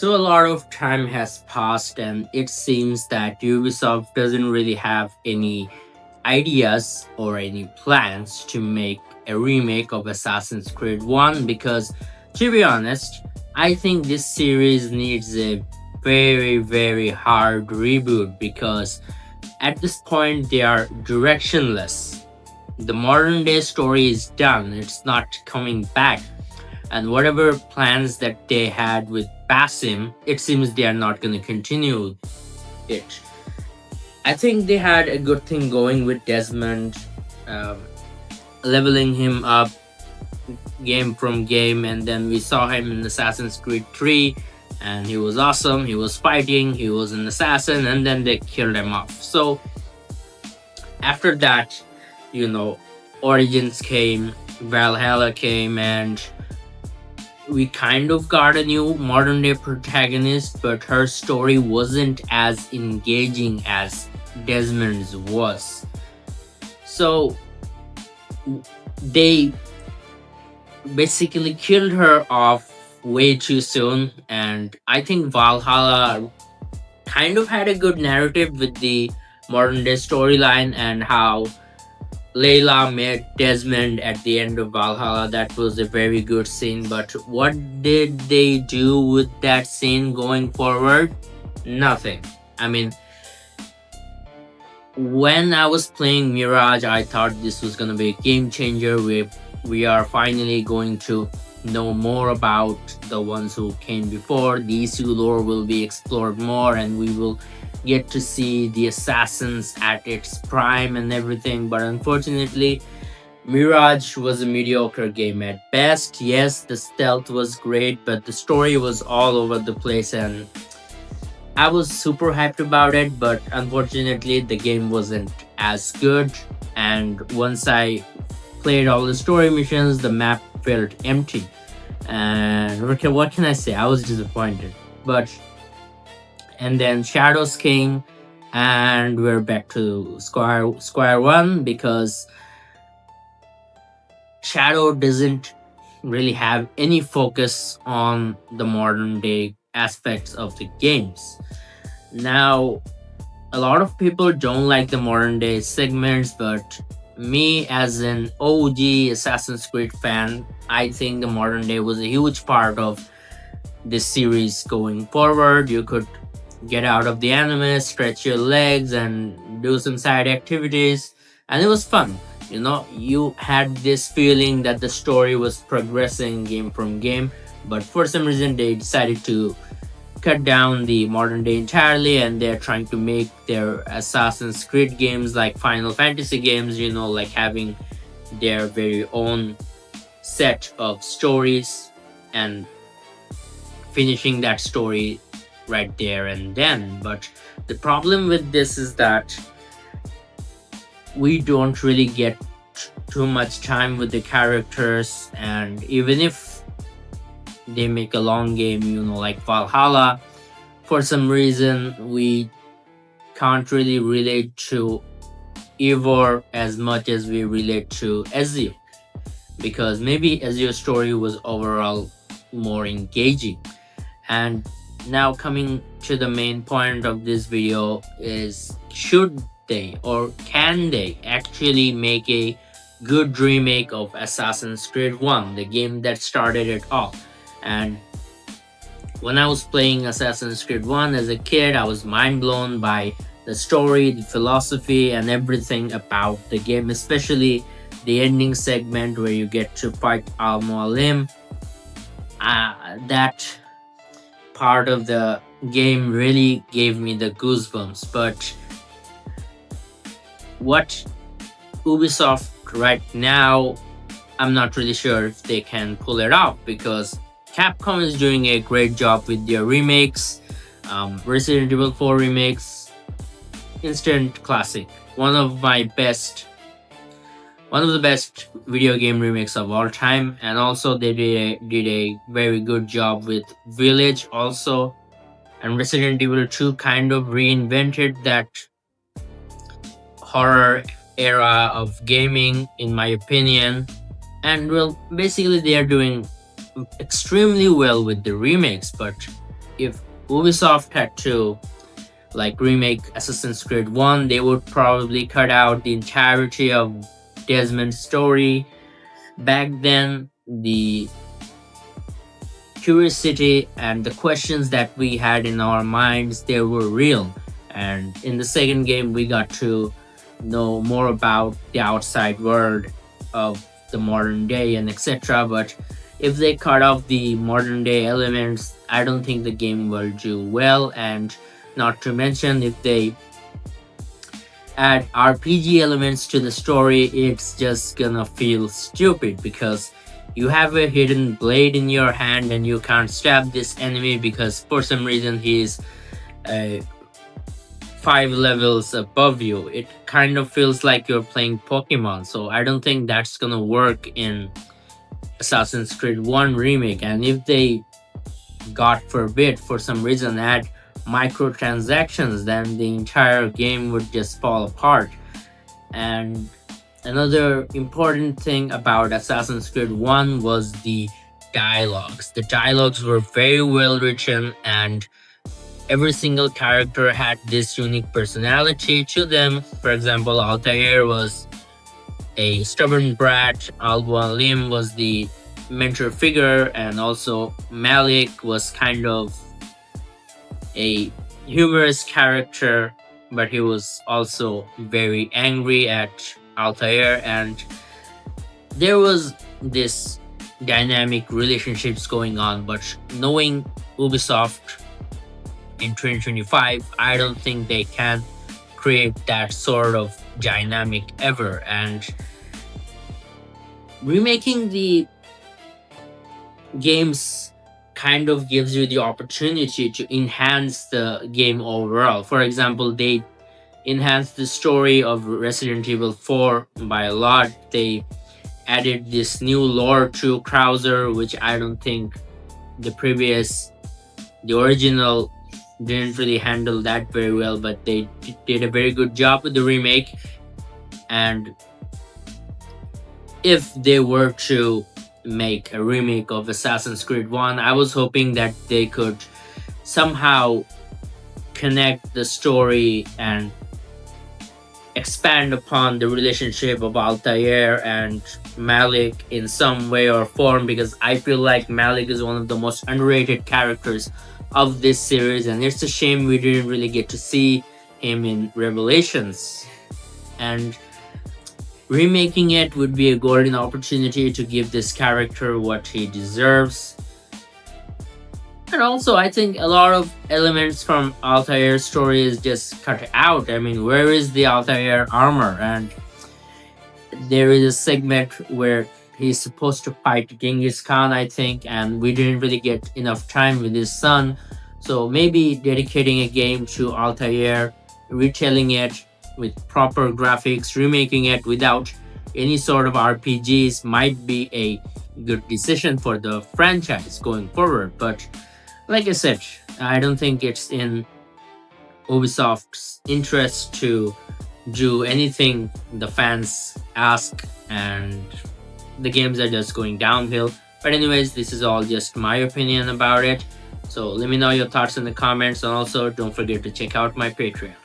So a lot of time has passed, and it seems that Ubisoft doesn't really have any ideas or any plans to make a remake of Assassin's Creed 1 because, to be honest, I think this series needs a very, very hard reboot because at this point they are directionless. The modern day story is done, it's not coming back, and whatever plans that they had with Basim, it seems they are not going to continue it. I think they had a good thing going with Desmond, um, leveling him up game from game, and then we saw him in Assassin's Creed 3, and he was awesome. He was fighting, he was an assassin, and then they killed him off. So after that, you know, Origins came, Valhalla came, and we kind of got a new modern day protagonist, but her story wasn't as engaging as Desmond's was. So they basically killed her off way too soon, and I think Valhalla kind of had a good narrative with the modern day storyline and how Layla met Desmond at the end of Valhalla. That was a very good scene, but what did they do with that scene going forward? Nothing. I mean, when I was playing Mirage, I thought this was gonna be a game changer. We are finally going to know more about the ones who came before. The ECU lore will be explored more, and we will get to see the assassins at its prime and everything. But unfortunately, Mirage was a mediocre game at best. Yes, the stealth was great, but the story was all over the place, and I was super hyped about it, but unfortunately, the game wasn't as good. And once I played all the story missions, the map felt empty. And okay, what can I say? I was disappointed. But and then Shadows came, and we're back to square one because Shadow doesn't really have any focus on the modern day aspects of the games. Now, a lot of people don't like the modern day segments, but me as an OG Assassin's Creed fan, I think the modern day was a huge part of this series going forward. You could get out of the anime, stretch your legs, and do some side activities, and it was fun. You know, you had this feeling that the story was progressing game from game, but for some reason they decided to cut down the modern day entirely, and they're trying to make their Assassin's Creed games like Final Fantasy games, you know, like having their very own set of stories and finishing that story right there and then. But the problem with this is that we don't really get too much time with the characters, and even if they make a long game, you know, like Valhalla, for some reason we can't really relate to Ivor as much as we relate to Ezio, because maybe Ezio's story was overall more engaging. And now coming to the main point of this video is, should they or can they actually make a good remake of Assassin's Creed 1, the game that started it all? And when I was playing Assassin's Creed 1 as a kid, I was mind blown by the story, the philosophy, and everything about the game, especially the ending segment where you get to fight Al Mualim. That part of the game really gave me the goosebumps. But what Ubisoft right now, I'm not really sure if they can pull it off, because Capcom is doing a great job with their remakes. Resident Evil 4 remakes, instant classic. One of the best video game remakes of all time. And also they did a very good job with Village also. And Resident Evil 2 kind of reinvented that horror era of gaming, in my opinion. And well, basically they are doing extremely well with the remakes, but if Ubisoft had to like remake Assassin's Creed 1, they would probably cut out the entirety of Desmond's story. Back then, the curiosity and the questions that we had in our minds, they were real. And in the second game, we got to know more about the outside world of the modern day and etc. But if they cut off the modern day elements, I don't think the game will do well. And not to mention, if they add RPG elements to the story, it's just gonna feel stupid because you have a hidden blade in your hand and you can't stab this enemy because for some reason he's uh, 5 levels above you. It kind of feels like you're playing Pokemon, so I don't think that's gonna work in Assassin's Creed 1 Remake. And if they, God forbid, for some reason add microtransactions, then the entire game would just fall apart. And another important thing about Assassin's Creed 1 was the dialogues. The dialogues were very well written, and every single character had this unique personality to them. For example, Altair was a stubborn brat, Alba Lim was the mentor figure, and also Malik was kind of a humorous character, but he was also very angry at Altair, and there was this dynamic relationships going on. But knowing Ubisoft in 2025, I don't think they can create that sort of dynamic ever. And remaking the games kind of gives you the opportunity to enhance the game overall. For example, they enhanced the story of Resident Evil 4 by a lot. They added this new lore to Krauser, which I don't think the original didn't really handle that very well, but they did a very good job with the remake. And if they were to make a remake of Assassin's Creed 1, I was hoping that they could somehow connect the story and expand upon the relationship of Altair and Malik in some way or form, because I feel like Malik is one of the most underrated characters of this series, and it's a shame we didn't really get to see him in Revelations. And remaking it would be a golden opportunity to give this character what he deserves. And also, I think a lot of elements from Altair's story is just cut out. I mean, where is the Altair armor? And there is a segment where he's supposed to fight Genghis Khan, I think, and we didn't really get enough time with his son. So maybe dedicating a game to Altair, retelling it with proper graphics, remaking it without any sort of RPGs might be a good decision for the franchise going forward. But like I said, I don't think it's in Ubisoft's interest to do anything the fans ask, and the games are just going downhill. But anyways, this is all just my opinion about it. So let me know your thoughts in the comments, and also don't forget to check out my Patreon.